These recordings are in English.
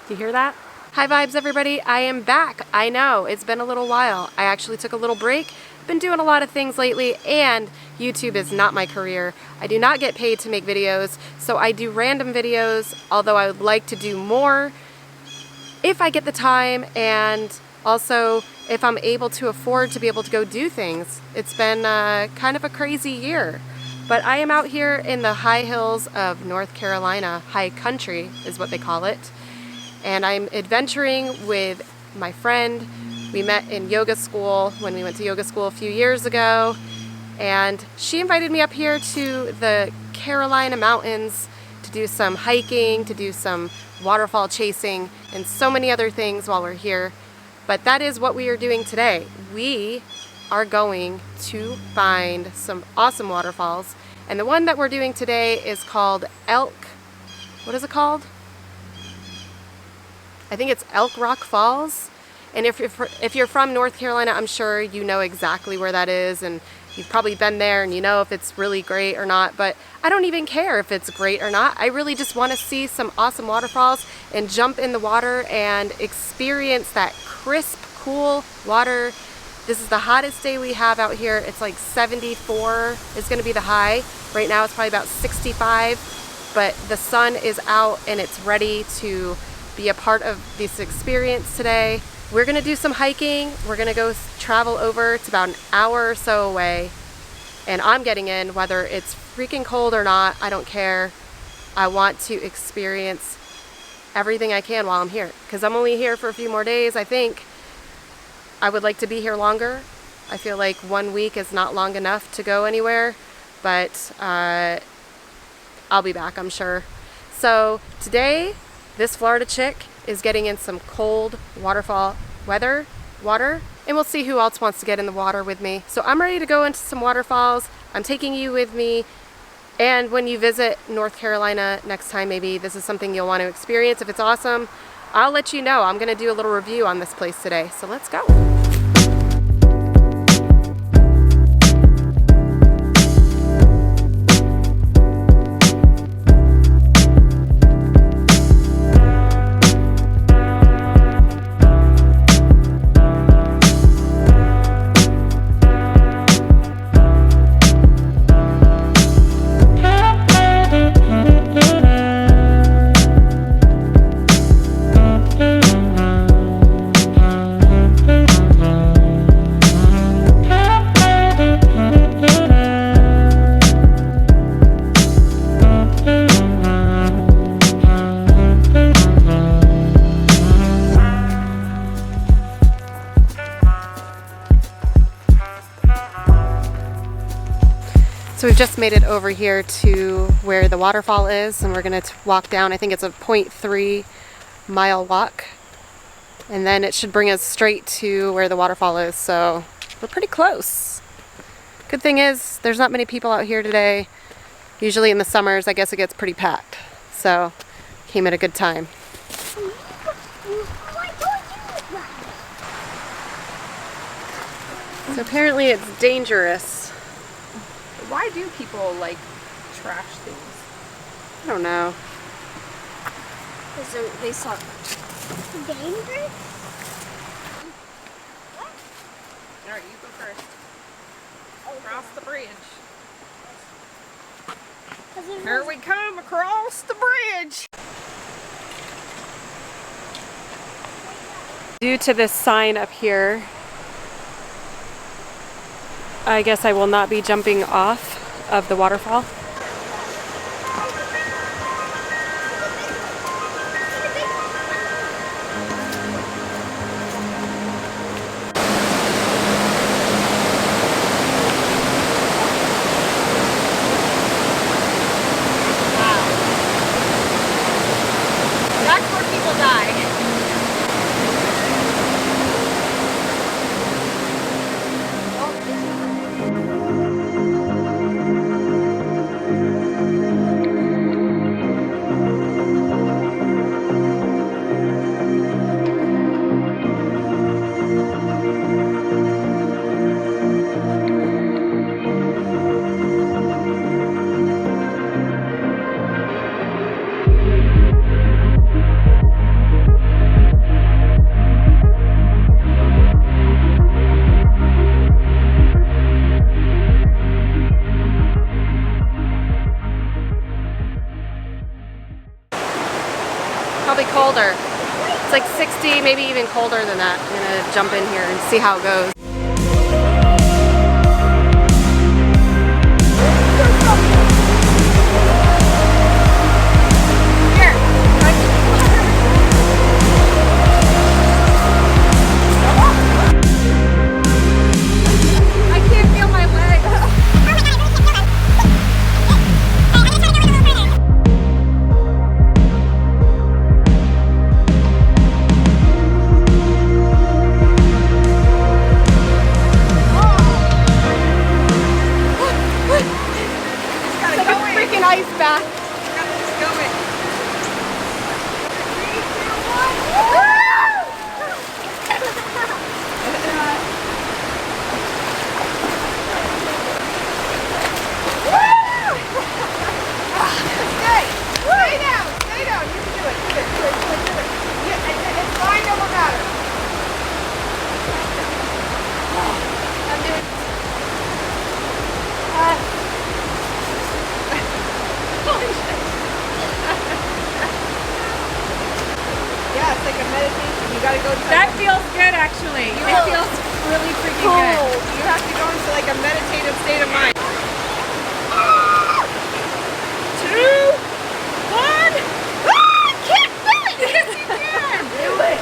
Do you hear that? Hi vibes everybody, I am back. I know, it's been a little while. I actually took a little break. Been doing a lot of things lately, and YouTube is not my career. I do not get paid to make videos, so I do random videos, although I would like to do more if I get the time, and also if I'm able to afford to be able to go do things. It's been kind of a crazy year, but I am out here in the high hills of North Carolina. High country is what they call it. And I'm adventuring with my friend. We met in yoga school when we went to yoga school a few years ago, and she invited me up here to the Carolina mountains to do some hiking, to do some waterfall chasing, and so many other things while we're here. But that is what we are doing today. We are going to find some awesome waterfalls, and the one that we're doing today is called what is it called? I think it's Elk Rock Falls. And if you're from North Carolina, I'm sure you know exactly where that is, and you've probably been there and you know if it's really great or not, but I don't even care if it's great or not. I really just want to see some awesome waterfalls and jump in the water and experience that crisp, cool water. This is the hottest day we have out here. It's like 74 is going to be the high. Right now it's probably about 65, but the sun is out and it's ready to be a part of this experience today. We're gonna do some hiking. We're gonna go travel over. It's about an hour or so away, and I'm getting in whether it's freaking cold or not. I don't care. I want to experience everything I can while I'm here, because I'm only here for a few more days. I think I would like to be here longer. I feel like 1 week is not long enough to go anywhere, but I'll be back, I'm sure. So today, this Florida chick is getting in some cold water, and we'll see who else wants to get in the water with me. So I'm ready to go into some waterfalls. I'm taking you with me, and when you visit North Carolina next time, maybe this is something you'll want to experience. If it's awesome, I'll let you know. I'm gonna do a little review on this place today, so let's go. So we've just made it over here to where the waterfall is, and we're going to walk down. I think it's a 0.3 mile walk, and then it should bring us straight to where the waterfall is, so we're pretty close. Good thing is there's not many people out here today. Usually in the summers I guess it gets pretty packed, so came at a good time. So apparently it's dangerous. Why do people like trash things? I don't know. So they saw dangerous? What? Alright, you go first. Across the bridge. Here we come across the bridge. Due to this sign up here, I guess I will not be jumping off of the waterfall. Wow. That's where people die. probably colder. It's like 60, maybe even colder than that. I'm gonna jump in here and see how it goes. Ice back. Yeah, it's like a meditation. You gotta go to That feels good actually. It feels really freaking good. You have to go into like a meditative state of mind. 2, 1. I can't do it! Yes, you can! Do it!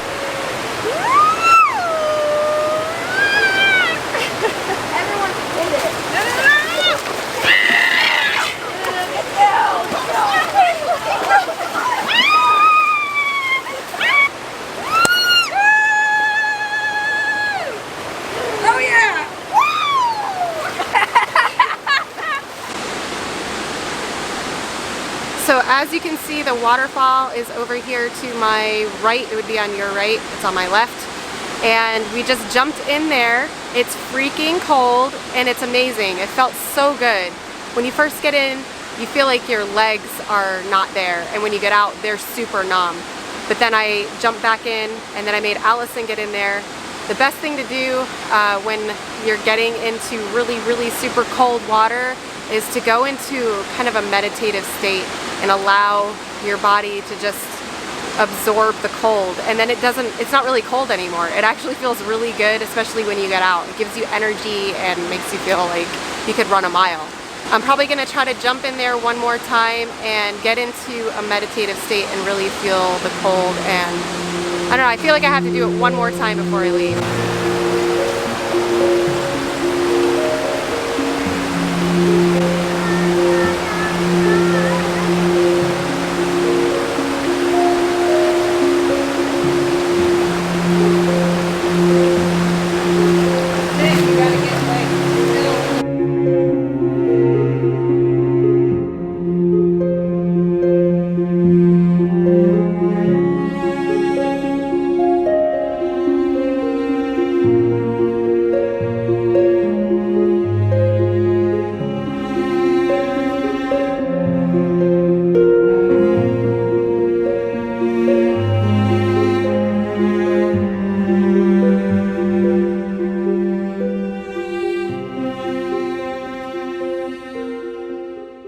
Everyone did it. No, no, no, no! Oh yeah! So as you can see, the waterfall is over here to my right. It would be on your right. It's on my left. And we just jumped in there. It's freaking cold and it's amazing. It felt so good. When you first get in, you feel like your legs are not there. And when you get out, they're super numb. But then I jumped back in and then I made Allison get in there. The best thing to do when you're getting into really, really super cold water is to go into kind of a meditative state and allow your body to just absorb the cold. And then it's not really cold anymore. It actually feels really good, especially when you get out. It gives you energy and makes you feel like you could run a mile. I'm probably gonna try to jump in there one more time and get into a meditative state and really feel the cold. And I don't know, I feel like I have to do it one more time before I leave.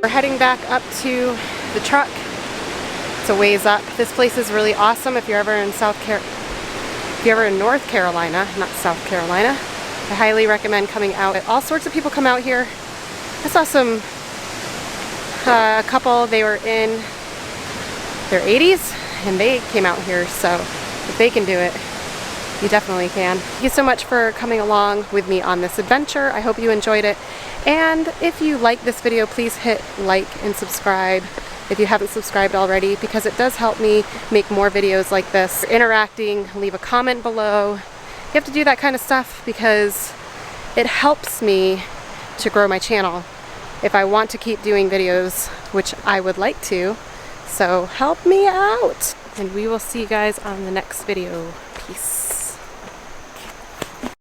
We're heading back up to the truck. It's a ways up. This place is really awesome if you're ever in North Carolina, not South Carolina. I highly recommend coming out. All sorts of people come out here. I saw a couple, they were in their 80s and they came out here, so if they can do it, you definitely can. Thank you so much for coming along with me on this adventure. I hope you enjoyed it. And if you like this video, please hit like and subscribe if you haven't subscribed already, because it does help me make more videos like this. Interacting, leave a comment below. You have to do that kind of stuff because it helps me to grow my channel if I want to keep doing videos, which I would like to. So help me out. And we will see you guys on the next video. Peace.